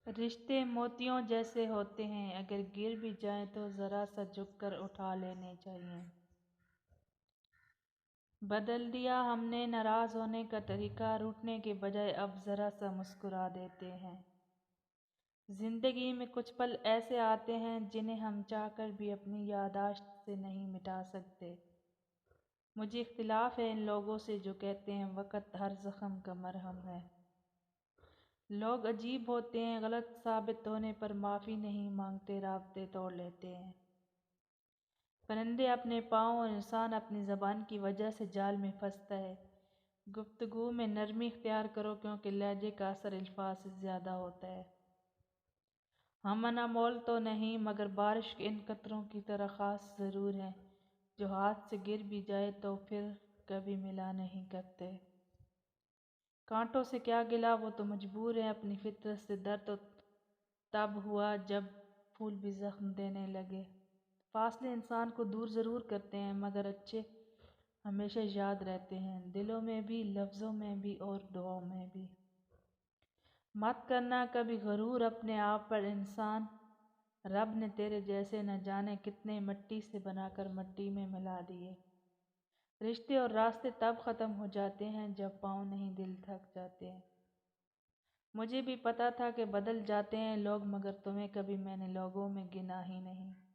رشتے موتیوں جیسے ہوتے ہیں، اگر گر بھی جائیں تو ذرا سا جھک کر اٹھا لینے چاہیے۔ بدل دیا ہم نے ناراض ہونے کا طریقہ، روٹھنے کے بجائے اب ذرا سا مسکرا دیتے ہیں۔ زندگی میں کچھ پل ایسے آتے ہیں جنہیں ہم چاہ کر بھی اپنی یادداشت سے نہیں مٹا سکتے۔ مجھے اختلاف ہے ان لوگوں سے جو کہتے ہیں وقت ہر زخم کا مرہم ہے۔ لوگ عجیب ہوتے ہیں، غلط ثابت ہونے پر معافی نہیں مانگتے، رابطے توڑ لیتے ہیں۔ پرندے اپنے پاؤں اور انسان اپنی زبان کی وجہ سے جال میں پھنستا ہے۔ گفتگو میں نرمی اختیار کرو کیونکہ لہجے کا اثر الفاظ سے زیادہ ہوتا ہے۔ ہم انمول تو نہیں مگر بارش کے ان قطروں کی طرح خاص ضرور ہیں جو ہاتھ سے گر بھی جائے تو پھر کبھی ملا نہیں کرتے۔ کانٹوں سے کیا گلہ، وہ تو مجبور ہیں اپنی فطرت سے، درد تو تب ہوا جب پھول بھی زخم دینے لگے۔ فاصلے انسان کو دور ضرور کرتے ہیں مگر اچھے ہمیشہ یاد رہتے ہیں، دلوں میں بھی، لفظوں میں بھی اور دعاؤں میں بھی۔ مت کرنا کبھی غرور اپنے آپ پر انسان، رب نے تیرے جیسے نہ جانے کتنے مٹی سے بنا کر مٹی میں ملا دیے۔ رشتے اور راستے تب ختم ہو جاتے ہیں جب پاؤں نہیں دل تھک جاتے ہیں۔ مجھے بھی پتا تھا کہ بدل جاتے ہیں لوگ مگر تمہیں کبھی میں نے لوگوں میں گنا ہی نہیں۔